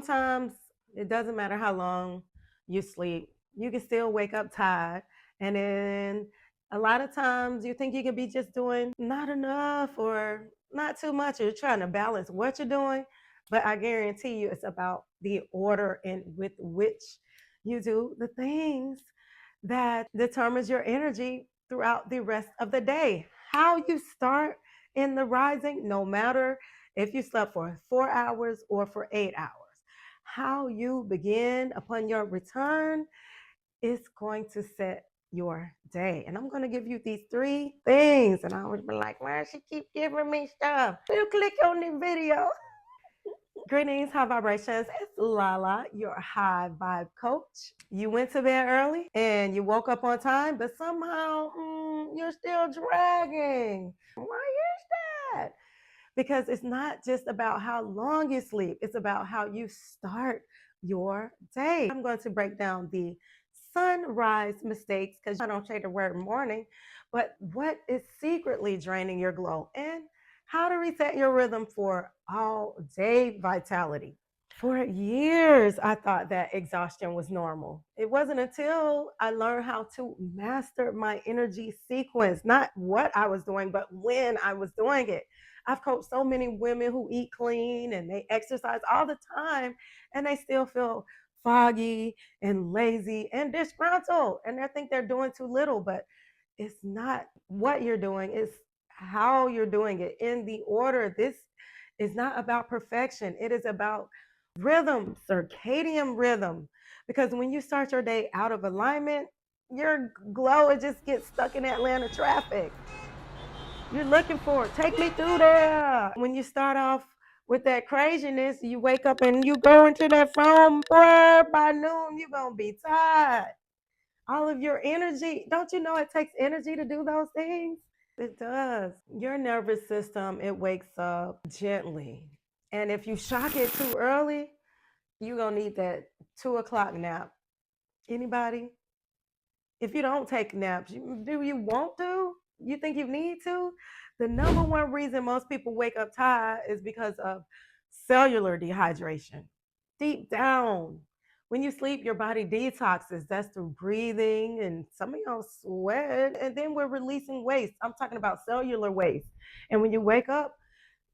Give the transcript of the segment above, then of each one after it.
sometimes it doesn't matter how long you sleep, you can still wake up tired. And then a lot of times you think you could be just doing not enough or not too much. You're trying to balance what you're doing. But I guarantee you it's about the order and with which you do the things that determines your energy throughout the rest of the day. How you start in the rising, no matter if you slept for 4 hours or for 8 hours, how you begin upon your return is going to set your day. And I'm going to give you these three things. And I would be like, why does she keep giving me stuff? You click on the video. Greetings, high vibrations. It's Lala, your high vibe coach. You went to bed early and you woke up on time, but somehow you're still dragging. Why is that? Because it's not just about how long you sleep, it's about how you start your day. I'm going to break down the sunrise mistakes because I don't say the word morning, but what is secretly draining your glow and how to reset your rhythm for all day vitality. For years, I thought that exhaustion was normal. It wasn't until I learned how to master my energy sequence, not what I was doing, but when I was doing it. I've coached so many women who eat clean and they exercise all the time, and they still feel foggy and lazy and disgruntled, and they think they're doing too little, but it's not what you're doing, it's how you're doing it in the order. This is not about perfection, it is about rhythm, circadian rhythm. Because when you start your day out of alignment, your glow, it just gets stuck in Atlanta traffic. You're looking for it. Take me through there. When you start off with that craziness, you wake up and you go into that phone, boy, by noon, you're going to be tired. All of your energy, don't you know it takes energy to do those things? It does. Your nervous system, it wakes up gently. And if you shock it too early, you're going to need that 2 o'clock nap. Anybody? If you don't take naps, do you want to? You think you need to? The number one reason most people wake up tired is because of cellular dehydration. Deep down, when you sleep, your body detoxes. That's through breathing and some of y'all sweat. And then we're releasing waste. I'm talking about cellular waste. And when you wake up,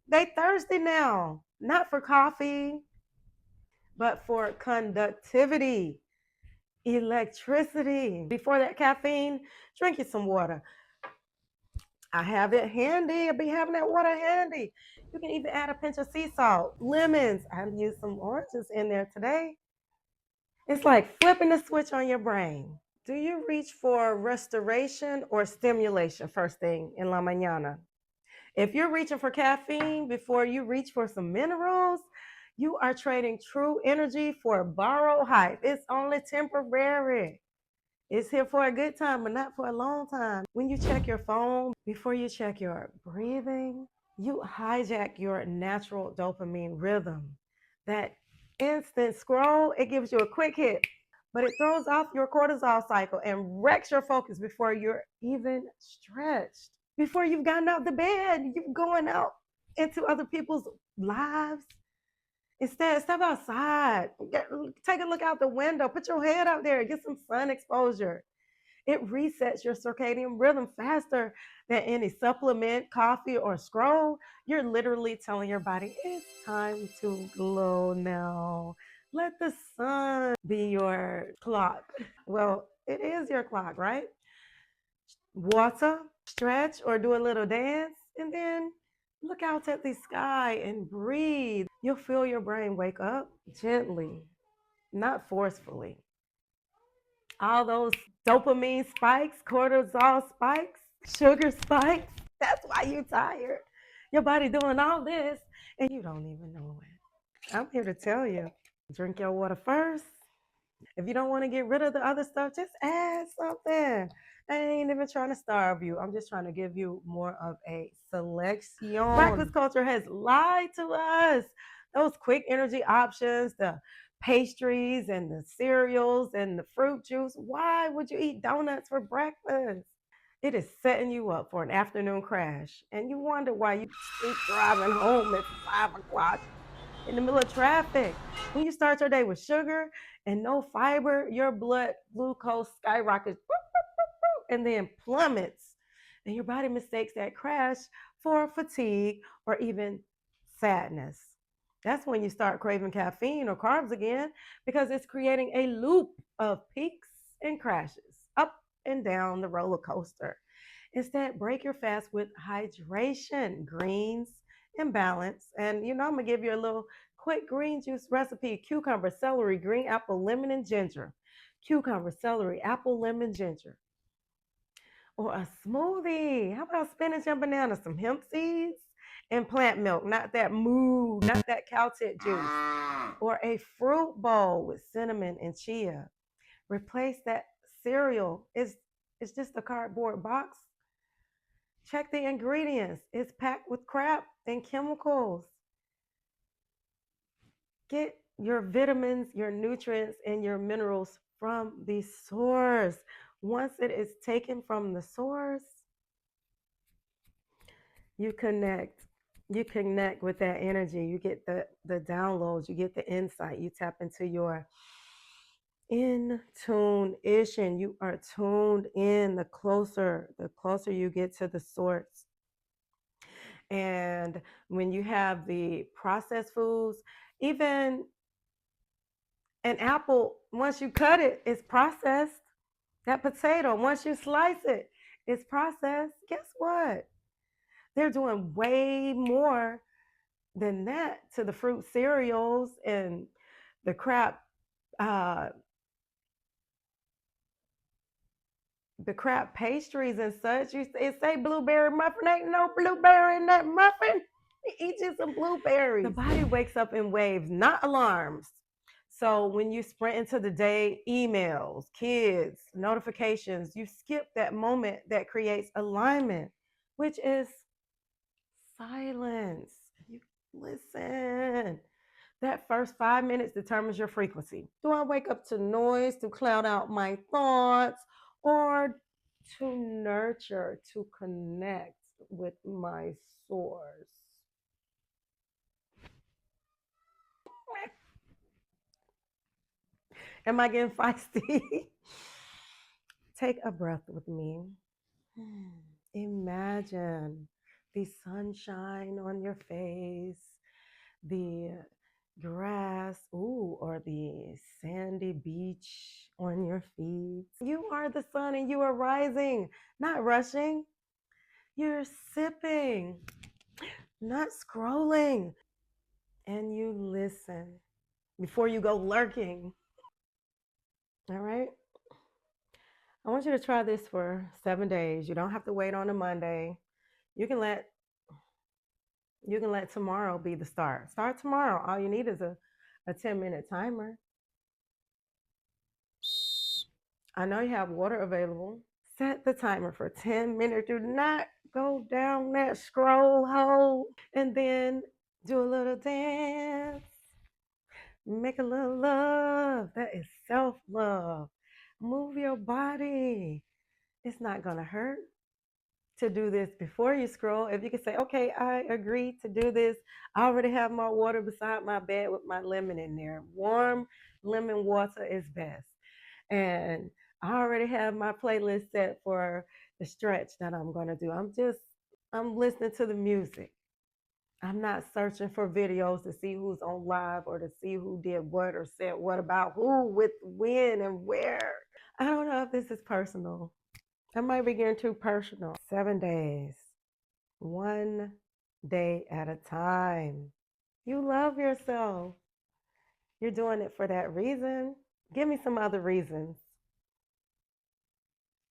they thirsty now, not for coffee, but for conductivity, electricity. Before that caffeine, drink you some water. I have it handy. I'll be having that water handy. You can even add a pinch of sea salt, lemons. I've used some oranges in there today. It's like flipping the switch on your brain. Do you reach for restoration or stimulation first thing in la mañana? If you're reaching for caffeine before you reach for some minerals, you are trading true energy for borrowed hype. It's only temporary. It's here for a good time, but not for a long time. When you check your phone before you check your breathing, you hijack your natural dopamine rhythm. That instant scroll, it gives you a quick hit, but it throws off your cortisol cycle and wrecks your focus before you're even stretched. Before you've gotten out the bed, you're going out into other people's lives. Instead, step outside, take a look out the window, put your head out there, get some sun exposure. It resets your circadian rhythm faster than any supplement, coffee, or scroll. You're literally telling your body, it's time to glow now. Let the sun be your clock. Well, it is your clock, right? Water, stretch, or do a little dance, and then look out at the sky and breathe. You'll feel your brain wake up gently, not forcefully. All those dopamine spikes, cortisol spikes, sugar spikes, that's why you're tired. Your body doing all this and you don't even know it. I'm here to tell you, drink your water first. If you don't want to get rid of the other stuff, just add something. I ain't even trying to starve you. I'm just trying to give you more of a selection. Breakfast culture has lied to us. Those quick energy options, the pastries and the cereals and the fruit juice. Why would you eat donuts for breakfast? It is setting you up for an afternoon crash. And you wonder why you keep driving home at 5 o'clock. in the middle of traffic. When you start your day with sugar and no fiber, your blood glucose skyrockets and then plummets. And your body mistakes that crash for fatigue or even sadness. That's when you start craving caffeine or carbs again because it's creating a loop of peaks and crashes up and down the roller coaster. Instead, break your fast with hydration, greens, and balance. And I'm gonna give you a little quick green juice recipe: cucumber, celery, green apple, lemon, and ginger. Cucumber, celery, apple, lemon, ginger. Or a smoothie. How about spinach and banana, some hemp seeds, and plant milk? Not that moo, not that cow tit juice. Or a fruit bowl with cinnamon and chia. Replace that cereal. It's just a cardboard box. Check the ingredients. It's packed with crap and chemicals. Get your vitamins, your nutrients, and your minerals from the source. Once it is taken from the source, you connect. You connect with that energy. You get the downloads, you get the insight, you tap into your in tune ition. You are tuned in. The closer you get to the source. And when you have the processed foods, even an apple, once you cut it, it's processed. That potato, once you slice it, it's processed. Guess what? They're doing way more than that to the fruit cereals and the crap, uh, the crap pastries and such. It say blueberry muffin. Ain't no blueberry in that muffin. Eat you some blueberries. The body wakes up in waves, not alarms. So when you sprint into the day, emails, kids, notifications, you skip that moment that creates alignment, which is silence. You listen. That first 5 minutes determines your frequency. Do I wake up to noise to cloud out my thoughts, or to nurture, to connect with my source? Am I getting feisty? Take a breath with me. Imagine the sunshine on your face, the grass, or the sandy beach on your feet. You are the sun and you are rising, not rushing. You're sipping, not scrolling. And you listen before you go lurking. All right? I want you to try this for 7 days. You don't have to wait on a Monday. You can let tomorrow be the start. Start tomorrow. All you need is a 10-minute timer. I know you have water available. Set the timer for 10 minutes. Do not go down that scroll hole. And then do a little dance. Make a little love. That is self-love. Move your body. It's not going to hurt to do this before you scroll. If you can say, okay, I agree to do this. I already have my water beside my bed with my lemon in there. Warm lemon water is best. And I already have my playlist set for the stretch that I'm going to do. I'm listening to the music. I'm not searching for videos to see who's on live or to see who did what or said what about who, with when, and where. I don't know if this is personal. I might be getting too personal. 7 days, one day at a time. You love yourself. You're doing it for that reason. Give me some other reasons.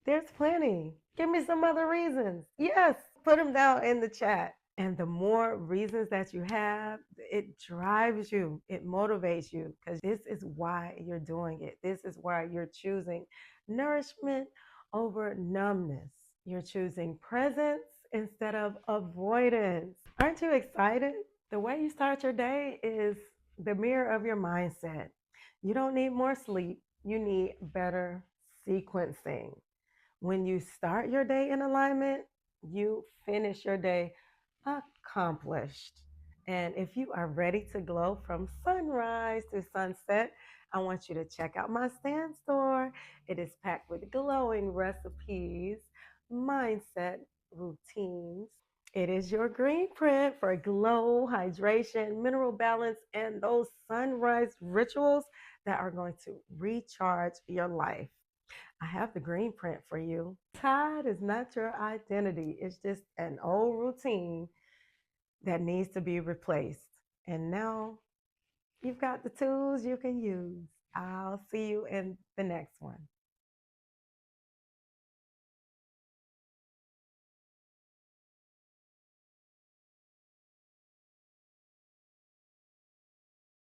There's plenty. Give me some other reasons. Yes, put them down in the chat. And the more reasons that you have, it drives you, it motivates you, because this is why you're doing it. This is why you're choosing nourishment over numbness. You're choosing presence instead of avoidance. Aren't you excited? The way you start your day is the mirror of your mindset. You don't need more sleep, you need better sequencing. When you start your day in alignment, you finish your day accomplished. And if you are ready to glow from sunrise to sunset, I want you to check out my stand store. It is packed with glowing recipes, mindset routines. It is your green print for glow, hydration, mineral balance, and those sunrise rituals that are going to recharge your life. I have the green print for you. Tide is not your identity, it's just an old routine that needs to be replaced. And now you've got the tools you can use. I'll see you in the next one.